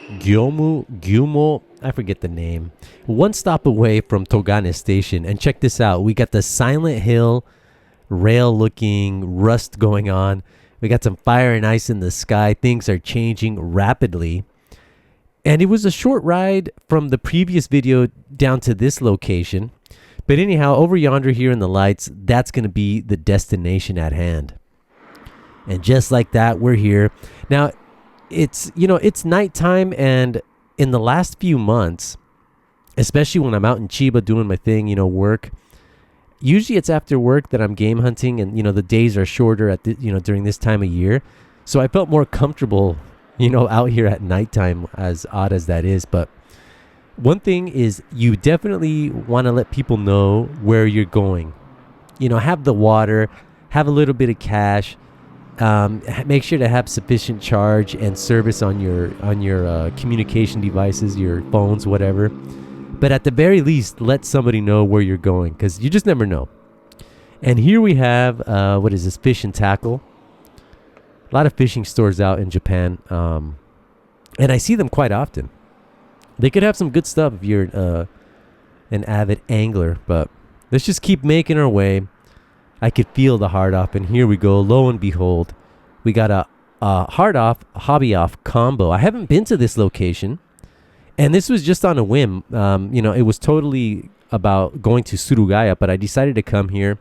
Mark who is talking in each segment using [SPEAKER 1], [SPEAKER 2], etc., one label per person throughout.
[SPEAKER 1] Gumyō, I forget the name. One stop away from Togane Station. And check this out. We got the Silent Hill rail looking rust going on. We got some fire and ice in the sky. Things are changing rapidly. And it was a short ride from the previous video down to this location. But anyhow, over yonder here in the lights, that's going to be the destination at hand. And just like that, we're here. Now, it's nighttime, and in the last few months, especially when I'm out in Chiba doing my thing, work, usually it's after work that I'm game hunting, and the days are shorter at during this time of year. So I felt more comfortable, out here at nighttime, as odd as that is. But one thing is, you definitely want to let people know where you're going. Have the water, have a little bit of cash. Make sure to have sufficient charge and service on your communication devices, your phones, whatever. But at the very least, let somebody know where you're going, because you just never know. And here we have, what is this, fish and tackle. A lot of fishing stores out in Japan, and I see them quite often. They could have some good stuff if you're an avid angler, but let's just keep making our way. I could feel the hard off, and here we go. Lo and behold, we got a hard off, hobby off combo. I haven't been to this location, and this was just on a whim. It was totally about going to Surugaya, but I decided to come here,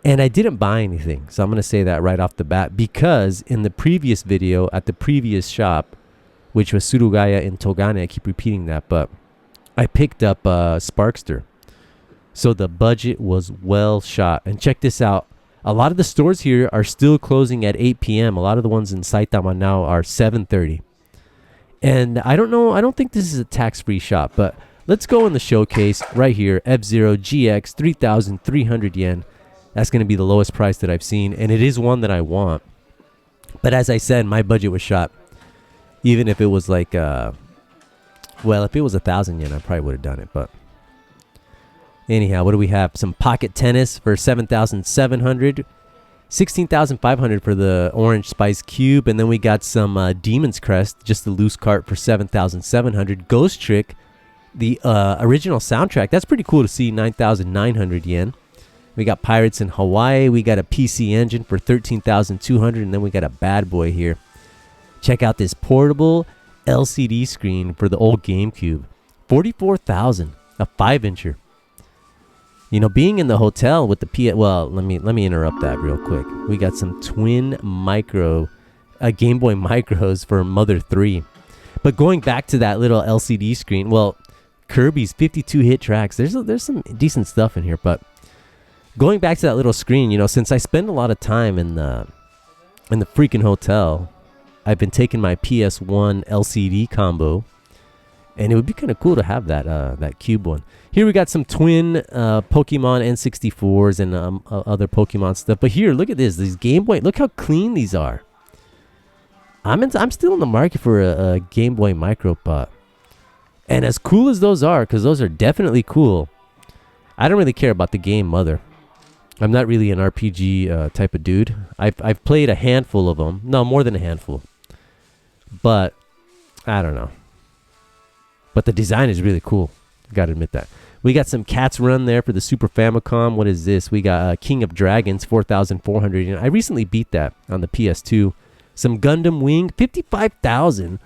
[SPEAKER 1] and I didn't buy anything. So I'm going to say that right off the bat, because in the previous video at the previous shop, which was Surugaya in Togane, I keep repeating that, but I picked up Sparkster. So the budget was well shot. And check this out. A lot of the stores here are still closing at 8 p.m. A lot of the ones in Saitama now are 7:30. And I don't know. I don't think this is a tax-free shop. But let's go in the showcase right here. F-Zero GX, 3,300 yen. That's going to be the lowest price that I've seen. And it is one that I want. But as I said, my budget was shot. Even if it was like, if it was 1,000 yen, I probably would have done it. But anyhow, what do we have? Some pocket tennis for 7,700, 16,500 for the orange spice cube, and then we got some Demon's Crest, just the loose cart for 7,700. Ghost Trick, the original soundtrack. That's pretty cool to see. 9,900 yen. We got Pirates in Hawaii. We got a PC Engine for 13,200, and then we got a bad boy here. Check out this portable LCD screen for the old GameCube. 44,000, a 5-incher. Being in the hotel with the let me interrupt that real quick. We got some twin Game Boy Micros for Mother 3. But going back to that little LCD screen, Kirby's 52 hit tracks. There's some decent stuff in here, but going back to that little screen, since I spend a lot of time in the freaking hotel, I've been taking my PS1 LCD combo, and it would be kind of cool to have that cube one. Here we got some twin Pokemon N64s and other Pokemon stuff. But here, look at this. These Game Boy. Look how clean these are. I'm still in the market for a Game Boy Micro Pot. And as cool as those are, because those are definitely cool, I don't really care about the game Mother. I'm not really an RPG type of dude. I've played a handful of them. No, more than a handful. But I don't know. But the design is really cool. Gotta admit that. We got some Cats Run there for the Super Famicom. What is this? We got King of Dragons, 4,400. I recently beat that on the PS2. Some Gundam Wing, 55,000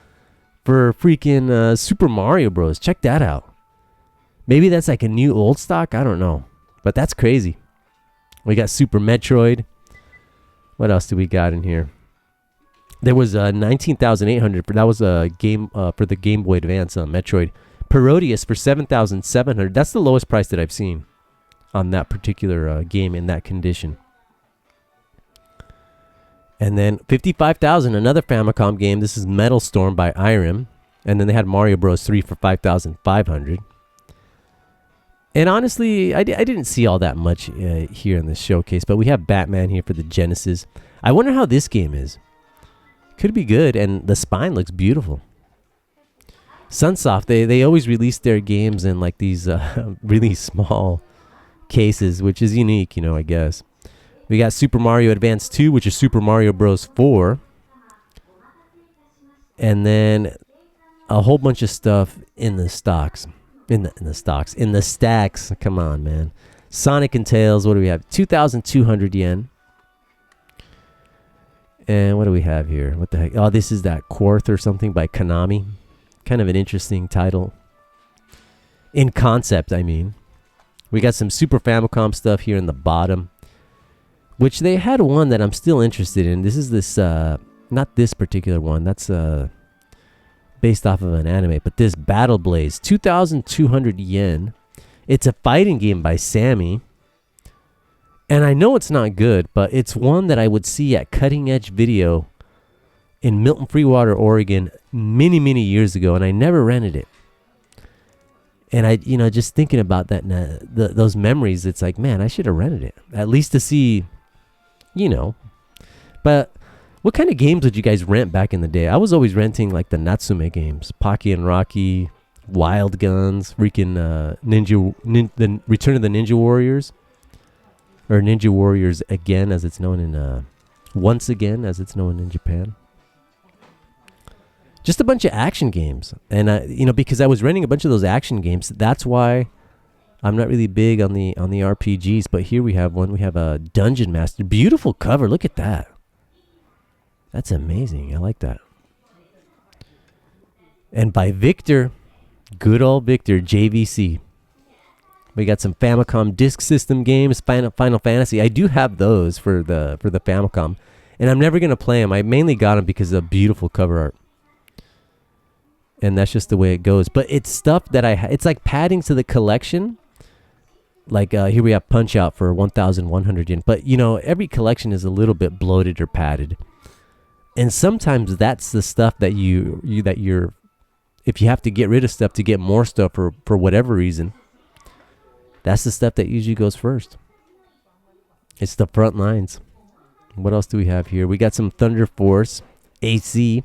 [SPEAKER 1] for freaking Super Mario Bros. Check that out. Maybe that's like a new old stock. I don't know. But that's crazy. We got Super Metroid. What else do we got in here? There was 19,800. That was a game for the Game Boy Advance Metroid. Parodius for 7,700. That's the lowest price that I've seen on that particular game in that condition. And then 55,000, another Famicom game. This is Metal Storm by Irem. And then they had Mario Bros. 3 for 5,500. And honestly, I didn't see all that much here in this showcase. But we have Batman here for the Genesis. I wonder how this game is. Could be good. And the spine looks beautiful. Sunsoft, they always release their games in like these really small cases, which is unique, I guess. We got Super Mario Advance 2, which is Super Mario Bros. 4. And then a whole bunch of stuff in the stocks. In the stacks. Come on, man. Sonic and Tails, what do we have? 2,200 yen. And what do we have here? What the heck? Oh, this is that Quarth or something by Konami. Kind of an interesting title. In concept, I mean. We got some Super Famicom stuff here in the bottom. Which they had one that I'm still interested in. This is this, not this particular one. That's based off of an anime. But this Battle Blaze, 2,200 yen. It's a fighting game by Sammy. And I know it's not good, but it's one that I would see at Cutting Edge Video in Milton Freewater, Oregon, many, many years ago. And I never rented it. And I, just thinking about that, those memories, it's like, man, I should have rented it. At least to see, But what kind of games would you guys rent back in the day? I was always renting like the Natsume games. Pocky and Rocky, Wild Guns, freaking the Return of the Ninja Warriors. Or Ninja Warriors Again, as it's known in, Once Again, as it's known in Japan. Just a bunch of action games. And, because I was renting a bunch of those action games, that's why I'm not really big on the RPGs. But here we have one. We have a Dungeon Master. Beautiful cover. Look at that. That's amazing. I like that. And by Victor, good old Victor, JVC. We got some Famicom Disk System games, Final Fantasy. I do have those for the Famicom, and I'm never gonna play them. I mainly got them because of beautiful cover art, and that's just the way it goes. But it's stuff that it's like padding to the collection. Like here we have Punch Out for 1,100 yen. But every collection is a little bit bloated or padded, and sometimes that's the stuff that you're if you have to get rid of stuff to get more stuff for whatever reason. That's the stuff that usually goes first. It's the front lines. What else do we have here? We got some Thunder Force AC,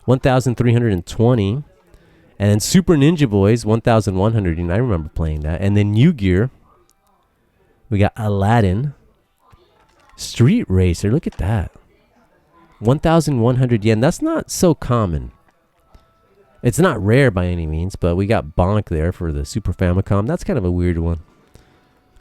[SPEAKER 1] 1,320. And then Super Ninja Boys, 1,100. And I remember playing that. And then New Gear. We got Aladdin. Street Racer. Look at that. 1,100 yen. That's not so common. It's not rare by any means, but we got Bonk there for the Super Famicom. That's kind of a weird one.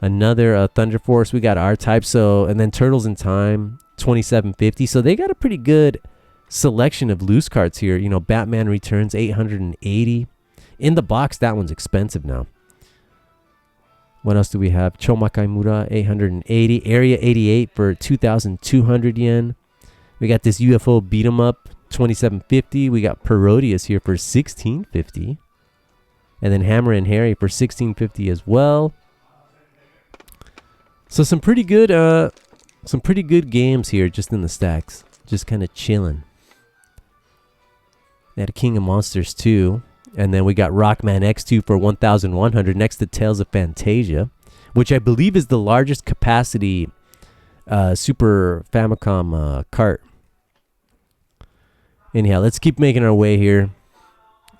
[SPEAKER 1] Another Thunder Force. We got R-Type. And then Turtles in Time, 2,750. So they got a pretty good selection of loose cards here. Batman Returns, 880. In the box, that one's expensive now. What else do we have? Chomakai 880. Area 88 for 2,200 yen. We got this UFO beat 'em up, 2,750. We got Parodius here for 1,650. And then Hammer and Harry for 1,650 as well. So some pretty good games here just in the stacks. Just kind of chilling. They had a King of Monsters 2. And then we got Rockman X2 for 1,100 next to Tales of Fantasia, which I believe is the largest capacity Super Famicom cart. Anyhow, let's keep making our way here.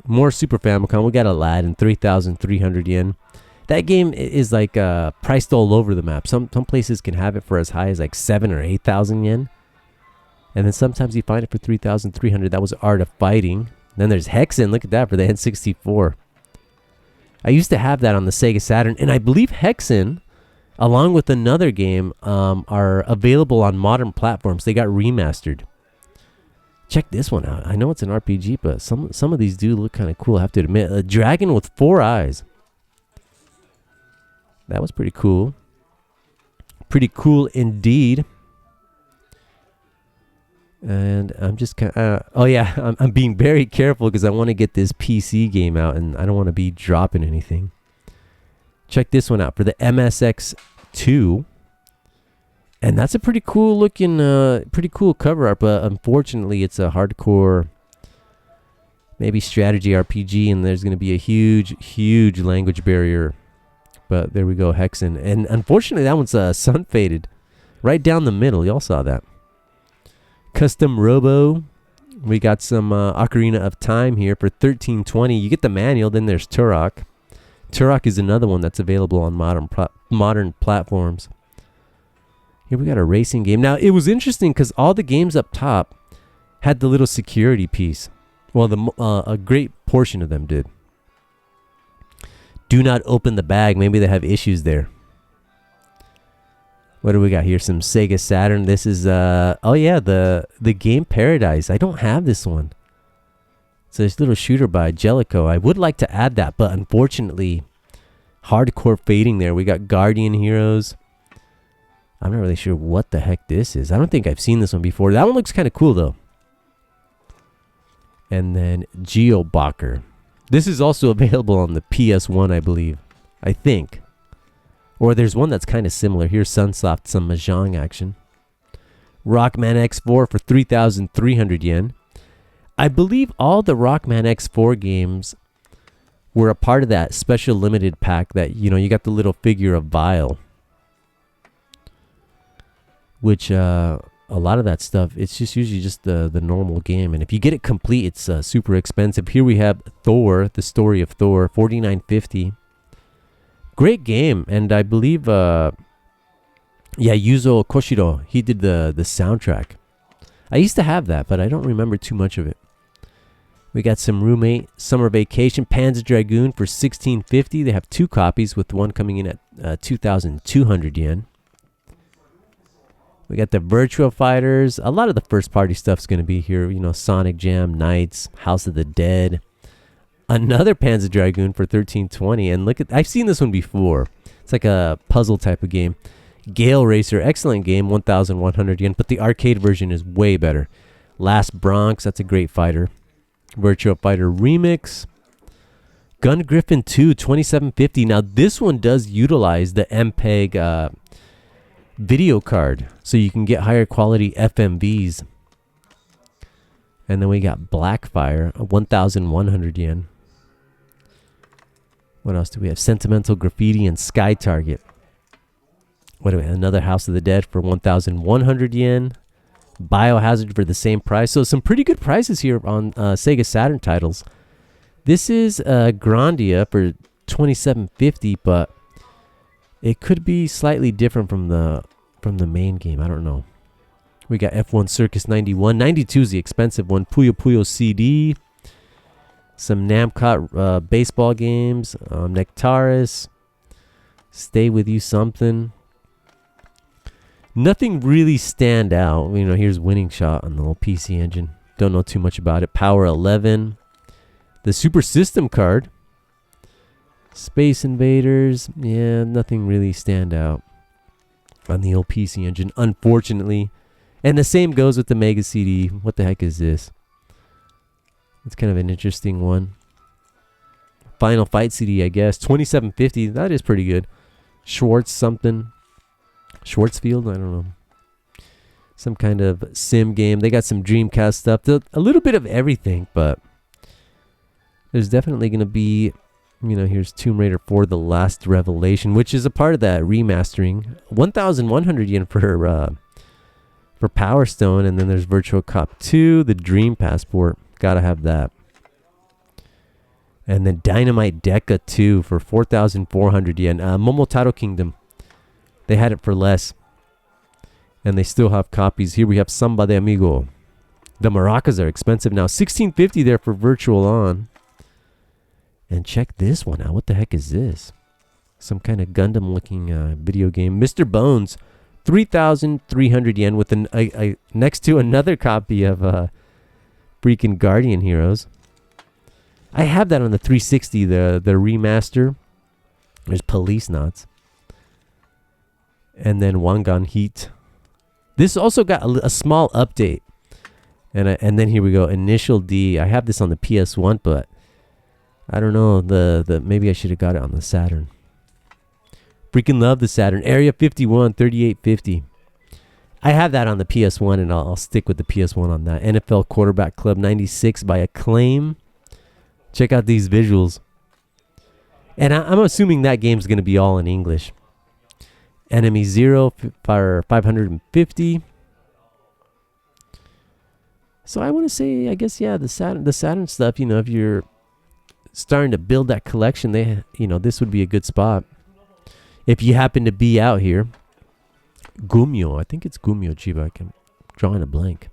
[SPEAKER 1] More Super Famicom. We got Aladdin, 3,300 yen. That game is like priced all over the map. Some places can have it for as high as like 7,000 or 8,000 yen. And then sometimes you find it for 3,300. That was Art of Fighting. Then there's Hexen. Look at that for the N64. I used to have that on the Sega Saturn. And I believe Hexen, along with another game, are available on modern platforms. They got remastered. Check this one out. I know it's an RPG, but some of these do look kind of cool, I have to admit. A dragon with 4 eyes. That was pretty cool. Pretty cool indeed. And I'm just kind of... I'm being very careful because I want to get this PC game out and I don't want to be dropping anything. Check this one out for the MSX2. And that's a pretty cool looking, pretty cool cover art, but unfortunately it's a hardcore, maybe strategy RPG, and there's going to be a huge, huge language barrier. But there we go, Hexen. And unfortunately that one's sun faded right down the middle. Y'all saw that. Custom Robo. We got some Ocarina of Time here for 1,320. You get the manual, then there's Turok. Turok is another one that's available on modern platforms. Here we got a racing game. Now, it was interesting because all the games up top had the little security piece. Well, a great portion of them did. Do not open the bag. Maybe they have issues there. What do we got here? Some Sega Saturn. This is oh yeah, the game Paradise. I don't have this one. It's this little shooter by Jellicoe. I would like to add that, but unfortunately, hardcore fading there. We got Guardian Heroes. I'm not really sure what the heck this is. I don't think I've seen this one before. That one looks kind of cool though. And then Geobocker. This is also available on the PS1, I believe. I think. Or there's one that's kind of similar. Here's Sunsoft, some Mahjong action. Rockman X4 for 3,300 yen. I believe all the Rockman X4 games were a part of that special limited pack that, you know, you got the little figure of Vile. Which, a lot of that stuff, it's just usually just the normal game. And if you get it complete, it's super expensive. Here we have Thor, the story of Thor, $49.50. Great game. And I believe, Yuzo Koshiro, he did the soundtrack. I used to have that, but I don't remember too much of it. We got some Roommate, Summer Vacation, Panzer Dragoon for $16.50. They have 2 copies, with one coming in at 2,200 yen. We got the Virtua Fighters. A lot of the first party stuff's going to be here. You know, Sonic Jam, Knights, House of the Dead. Another Panzer Dragoon for $13.20. And look at, I've seen this one before. It's like a puzzle type of game. Gale Racer, excellent game, 1,100 yen. But the arcade version is way better. Last Bronx, that's a great fighter. Virtua Fighter Remix. Gun Griffin 2, $27.50. Now this one does utilize the MPEG video card, so you can get higher quality FMVs. And then we got Blackfire, 1,100 yen. What else do we have? Sentimental Graffiti and Sky Target. What do we have? Another House of the Dead for 1,100 yen. Biohazard for the same price. So some pretty good prices here on Sega Saturn titles. This is Grandia for $27.50, but it could be slightly different from the main game. I don't know. We got F1 Circus 91. 92 is the expensive one. Puyo Puyo CD. Some Namcot baseball games. Nectaris. Stay With You Something. Nothing really stand out. You know, here's Winning Shot on the old PC Engine. Don't know too much about it. Power 11. The Super System card. Space Invaders, yeah, nothing really stand out on the old PC Engine, unfortunately. And the same goes with the Mega CD. What the heck is this? It's kind of an interesting one. Final Fight CD, I guess. $27.50. That is pretty good. Schwartz something. Schwartzfield? I don't know. Some kind of sim game. They got some Dreamcast stuff. A little bit of everything, but there's definitely going to be, you know, here's Tomb Raider 4: The Last Revelation, which is a part of that remastering. 1,100 yen for Power Stone, and then there's Virtual Cop 2, the Dream Passport. Gotta have that. And then Dynamite Deca 2 for 4,400 yen. Momotaro Kingdom. They had it for less. And they still have copies. Here we have Samba de Amigo. The maracas are expensive now. $16.50 there for Virtual On. And check this one out. What the heck is this? Some kind of Gundam-looking video game. Mr. Bones, 3,300 yen with an next to another copy of freaking Guardian Heroes. I have that on the 360, the remaster. There's Police Knots. And then Wangan Heat. This also got a small update. And then here we go. Initial D. I have this on the PS1, but I don't know. Maybe I should have got it on the Saturn. Freaking love the Saturn. Area 51, 3850. I have that on the PS1, and I'll stick with the PS1 on that. NFL Quarterback Club 96 by Acclaim. Check out these visuals. And I'm assuming that game's going to be all in English. Enemy Zero for 550. So I want to say, I guess, yeah, the Saturn stuff, you know, if you're starting to build that collection, this would be a good spot. If you happen to be out here, Gumyō, I think it's Gumyō, Chiba. I'm drawing a blank.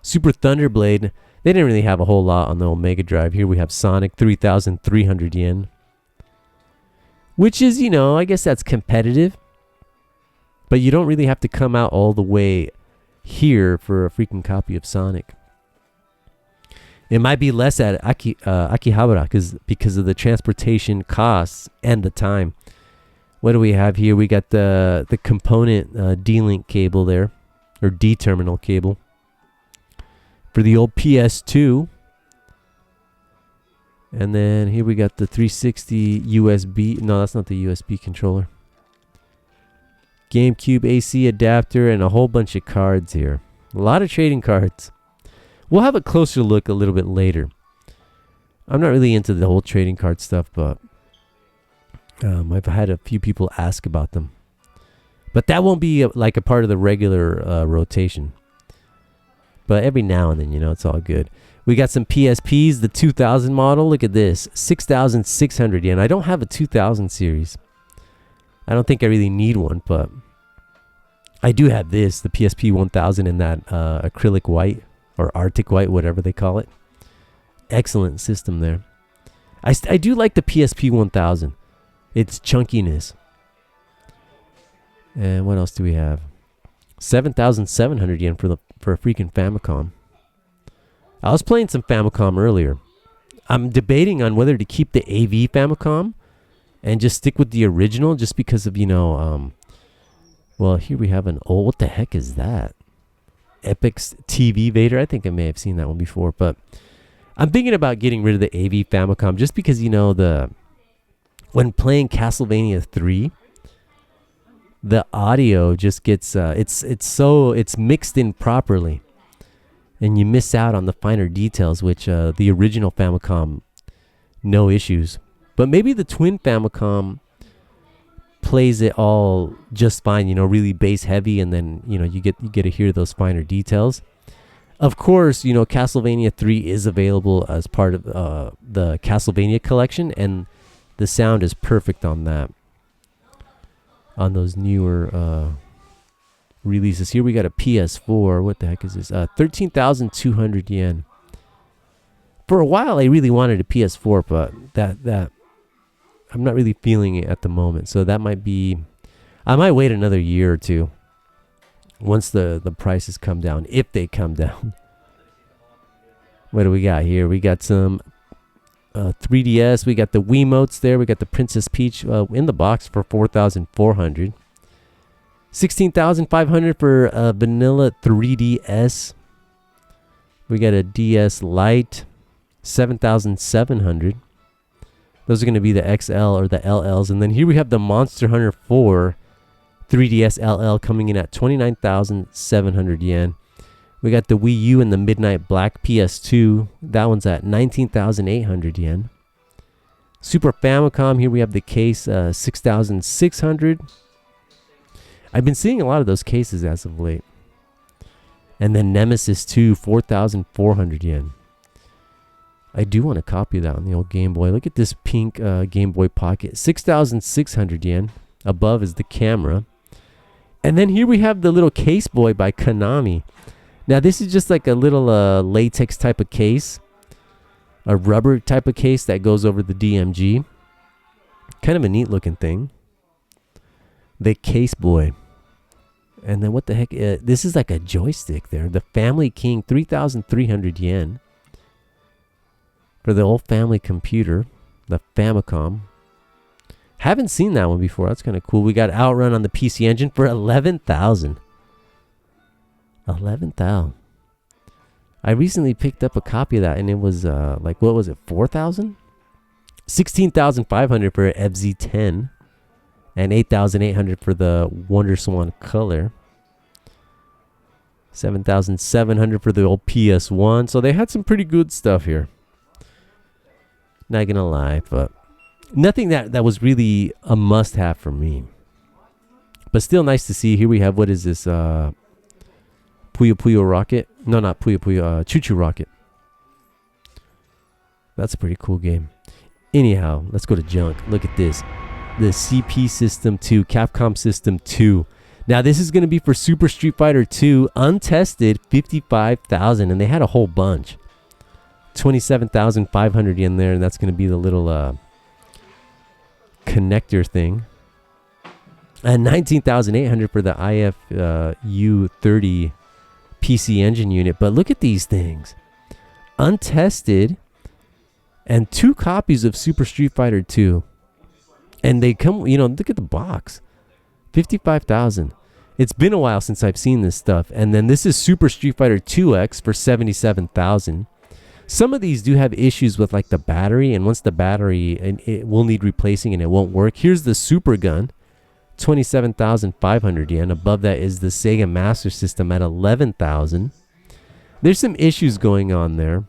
[SPEAKER 1] Super Thunderblade. They didn't really have a whole lot on the old Mega Drive. Here we have Sonic, 3,300 yen. Which is, you know, I guess that's competitive. But you don't really have to come out all the way here for a freaking copy of Sonic. It might be less at Akihabara because of the transportation costs and the time. What do we have here? We got the component D-Link cable there, or D-terminal cable for the old PS2. And then here we got the 360 USB. No, that's not the USB controller. GameCube AC adapter and a whole bunch of cards here. A lot of trading cards. We'll have a closer look a little bit later. I'm not really into the whole trading card stuff, but I've had a few people ask about them. But that won't be like a part of the regular rotation. But every now and then, you know, it's all good. We got some PSPs, the 2000 model. Look at this, 6,600 yen. I don't have a 2000 series. I don't think I really need one, but I do have this, the PSP 1000 in that acrylic white or Arctic white, whatever they call it. Excellent system there. I do like the PSP 1000. Its chunkiness. And what else do we have? 7,700 yen for a freaking Famicom. I was playing some Famicom earlier. I'm debating on whether to keep the AV Famicom and just stick with the original, just because of, you know, well, here we have an old, what the heck is that? Epix TV Vader. I think I may have seen that one before, but I'm thinking about getting rid of the AV Famicom just because, you know, when playing Castlevania 3, the audio just gets it's mixed in properly, and you miss out on the finer details, which the original Famicom, no issues. But maybe the twin Famicom plays it all just fine, you know, really bass heavy, and then, you know, you get to hear those finer details. Of course, you know, Castlevania 3 is available as part of the Castlevania collection, and the sound is perfect on that. On those newer releases. Here we got a PS4. What the heck is this? 13,200 yen. For a while, I really wanted a PS4, but that I'm not really feeling it at the moment. So that might be, I might wait another year or two once the prices come down, if they come down. What do we got here? We got some 3DS. We got the Wiimotes there. We got the Princess Peach in the box for 4,400. 16,500 for a vanilla 3DS. We got a DS Lite, 7,700. Those are going to be the XL or the LLs. And then here we have the Monster Hunter 4 3DS LL coming in at 29,700 yen. We got the Wii U and the Midnight Black PS2. That one's at 19,800 yen. Super Famicom, here we have the case, 6,600. I've been seeing a lot of those cases as of late. And then Nemesis 2, 4,400 yen. I do want a copy of that on the old Game Boy. Look at this pink Game Boy Pocket, 6,600 yen. Above is the camera. And then here we have the little Case Boy by Konami. Now this is just like a little latex type of case, a rubber type of case that goes over the DMG. Kind of a neat looking thing. The Case Boy. And then what the heck? This is like a joystick there. The Family King, 3,300 yen. For the old family computer, the Famicom. Haven't seen that one before. That's kind of cool. We got Outrun on the PC Engine for 11,000. 11,000. I recently picked up a copy of that, and it was like, what was it, 4,000? 16,500 for FZ10, and 8,800 for the Wonder Swan Color. 7,700 for the old PS1. So they had some pretty good stuff here. Not gonna lie, but nothing that was really a must-have for me. But still nice to see. Here we have, what is this? Puyo Puyo Rocket. No, not Puyo Puyo. Choo Choo Rocket. That's a pretty cool game. Anyhow, let's go to junk. Look at this. The CP System 2. Capcom System 2. Now this is going to be for Super Street Fighter 2, untested, 55,000, and they had a whole bunch. 27,500 yen there, and that's going to be the little connector thing. And 19,800 for the IFU 30 PC engine unit. But look at these things. Untested, and 2 copies of Super Street Fighter 2. And they come, you know, look at the box. 55,000. It's been a while since I've seen this stuff. And then this is Super Street Fighter 2X for 77,000. Some of these do have issues with like the battery, and once the battery, and it will need replacing and it won't work. Here's the Super Gun, 27,500 yen. Above that is the Sega Master System at 11,000. There's some issues going on there.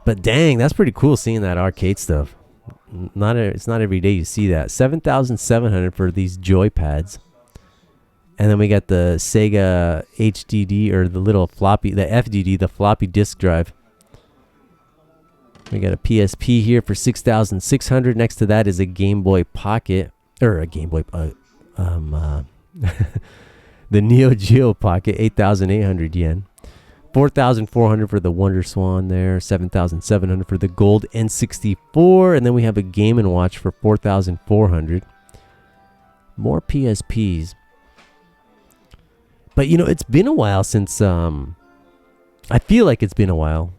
[SPEAKER 1] But dang, that's pretty cool seeing that arcade stuff. It's not every day you see that. 7,700 for these joypads. And then we got the Sega HDD, or the little floppy, the FDD, the floppy disk drive. We got a PSP here for 6,600. Next to that is a Game Boy Pocket, or a Game Boy, the Neo Geo Pocket, 8,800 yen. 4,400 for the Wonder Swan there. 7,700 for the Gold N64. And then we have a Game & Watch for 4,400. More PSPs. But, you know, it's been a while since, I feel like it's been a while.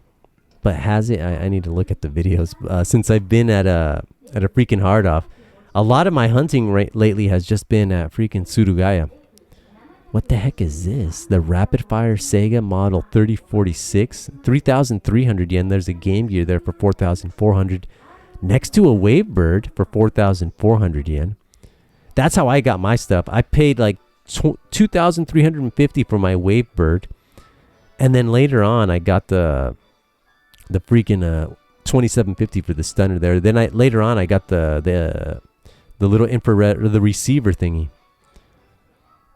[SPEAKER 1] But has it? I need to look at the videos. Since I've been at a freaking Hard Off. A lot of my hunting lately has just been at freaking Surugaya. What the heck is this? The Rapid Fire Sega Model 3046. 3,300 yen. There's a Game Gear there for 4,400. Next to a Wavebird for 4,400 yen. That's how I got my stuff. I paid like 2,350 for my Wavebird. And then later on, I got the freaking 2,750 for the Stunner there. Then later on, I got the little infrared, or the receiver thingy,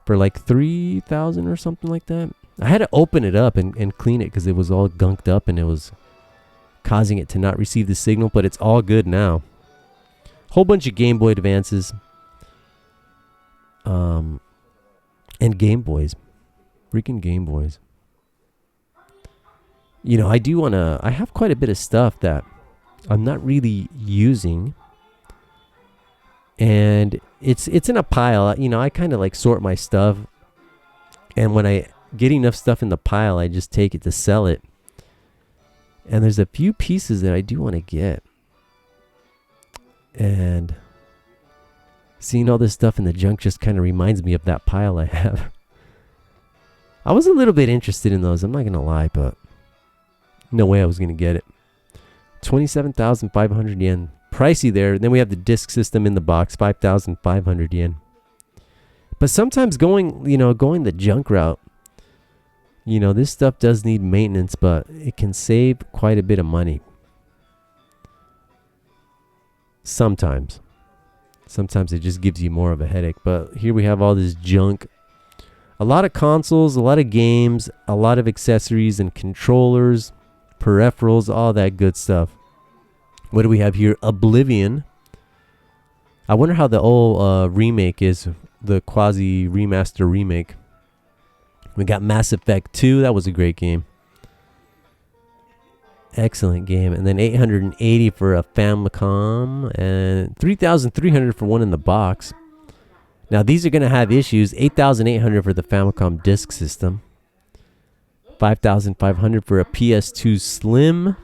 [SPEAKER 1] for like 3,000 or something like that. I had to open it up and clean it because it was all gunked up and it was causing it to not receive the signal, but it's all good now. Whole bunch of Game Boy Advances. And Game Boys. Freaking Game Boys. You know, I have quite a bit of stuff that I'm not really using. And it's in a pile. You know, I kind of like sort my stuff. And when I get enough stuff in the pile, I just take it to sell it. And there's a few pieces that I do want to get. And seeing all this stuff in the junk just kind of reminds me of that pile I have. I was a little bit interested in those, I'm not going to lie, but no way I was going to get it. 27,500 yen. Pricey there. And then we have the disc system in the box, 5,500 yen. But sometimes going the junk route, you know, this stuff does need maintenance, but it can save quite a bit of money. Sometimes it just gives you more of a headache. But here we have all this junk. A lot of consoles, a lot of games, a lot of accessories and controllers, peripherals, all that good stuff. What do we have here? Oblivion. I wonder how the old remake is, the quasi remaster remake. We got Mass Effect 2. That was a great game. Excellent game. And then 880 for a Famicom and 3,300 for one in the box. Now these are going to have issues. 8,800 for the Famicom disk system. 5,500 for a PS2 Slim.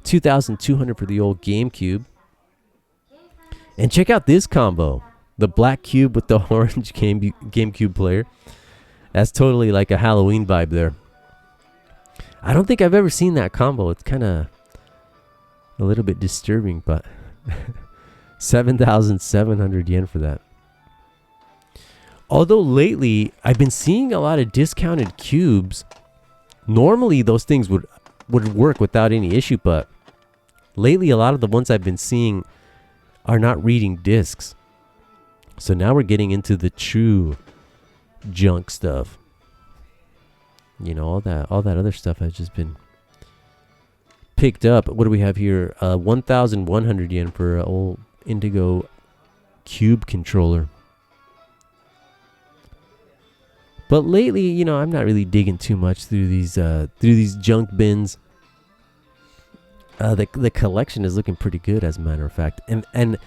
[SPEAKER 1] 2,200 for the old GameCube. And check out this combo. The black cube with the orange GameCube player. That's totally like a Halloween vibe there. I don't think I've ever seen that combo. It's kind of a little bit disturbing, but 7,700 yen for that. Although lately, I've been seeing a lot of discounted cubes. Normally, those things would work without any issue, but lately, a lot of the ones I've been seeing are not reading discs. So now we're getting into the true junk stuff. You know, all that other stuff has just been picked up. What do we have here? 1,100 yen for an old Indigo Cube controller. But lately, you know, I'm not really digging too much through these junk bins. The collection is looking pretty good, as a matter of fact. And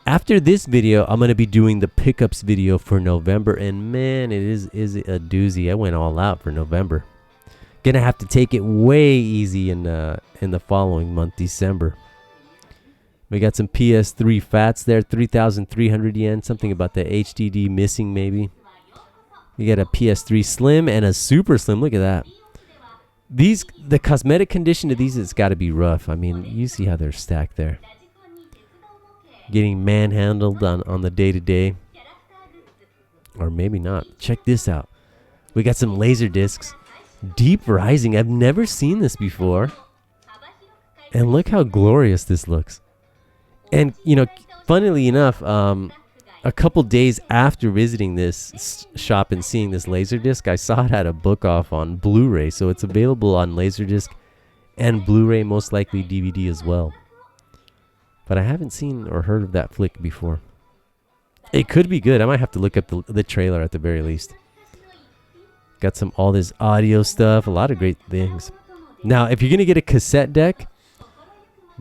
[SPEAKER 1] after this video, I'm gonna be doing the pickups video for November, and man, it is a doozy. I went all out for November. Gonna have to take it way easy in the following month, December. We got some PS3 fats there, 3,300 yen. Something about the HDD missing, maybe. You got a PS3 Slim and a Super Slim. Look at that. The cosmetic condition of these has got to be rough. I mean, you see how they're stacked there. Getting manhandled on the day-to-day. Or maybe not. Check this out. We got some laser discs. Deep Rising. I've never seen this before. And look how glorious this looks. And, you know, funnily enough, a couple days after visiting this shop and seeing this Laserdisc, I saw it had a book off on Blu-ray. So it's available on Laserdisc and Blu-ray, most likely DVD as well. But I haven't seen or heard of that flick before. It could be good. I might have to look up the trailer at the very least. Got all this audio stuff, a lot of great things. Now, if you're going to get a cassette deck,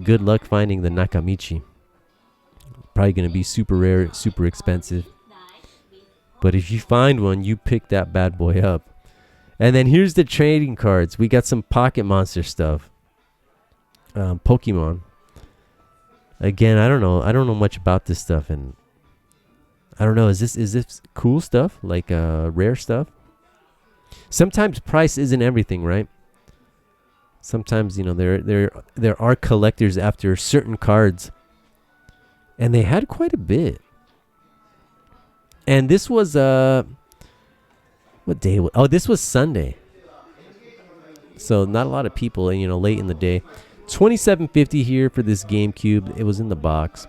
[SPEAKER 1] good luck finding the Nakamichi. Probably going to be super rare, super expensive. But if you find one, you pick that bad boy up. And then here's the trading cards. We got some Pocket Monster stuff. Pokemon. Again, I don't know much about this stuff, and I don't know. Is this cool stuff, like rare stuff? Sometimes price isn't everything, right? Sometimes, you know, there are collectors after certain cards. And they had quite a bit. And this was what day? Oh, this was Sunday. So not a lot of people, you know, late in the day. $27.50 here for this GameCube. It was in the box.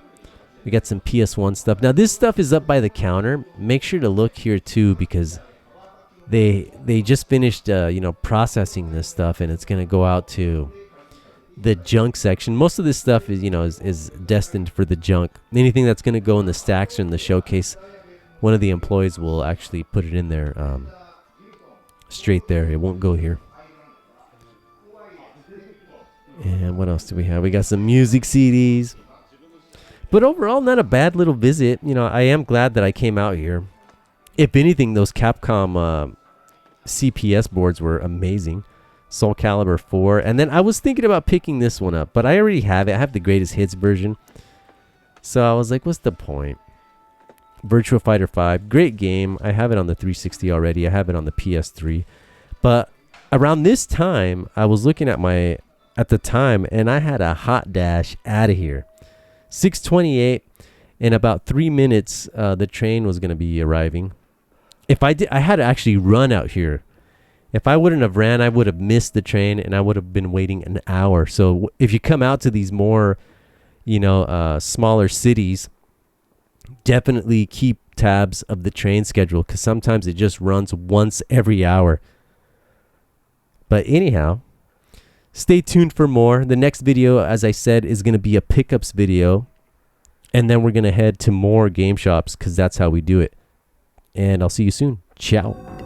[SPEAKER 1] We got some PS1 stuff. Now this stuff is up by the counter. Make sure to look here too, because they just finished you know, processing this stuff, and it's gonna go out to the junk section. Most of this stuff is, you know, is destined for the junk. Anything that's going to go in the stacks or in the showcase, one of the employees will actually put it in there, straight there. It won't go here. And what else do we have? We got some music CDs. But overall, not a bad little visit. You know, I am glad that I came out here. If anything, those Capcom CPS boards were amazing. Soul Calibur 4. And then I was thinking about picking this one up, but I already have it. I have the greatest hits version. So I was like, what's the point? Virtua Fighter 5. Great game. I have it on the 360 already. I have it on the PS3. But around this time, I was looking at the time, and I had a hot dash out of here. 6:28. In about 3 minutes, the train was going to be arriving. I had to actually run out here. If I wouldn't have ran, I would have missed the train, and I would have been waiting an hour. So if you come out to these more, you know, smaller cities, definitely keep tabs of the train schedule, because sometimes it just runs once every hour. But anyhow, stay tuned for more. The next video, as I said, is going to be a pickups video, and then we're going to head to more game shops, because that's how we do it. And I'll see you soon. Ciao.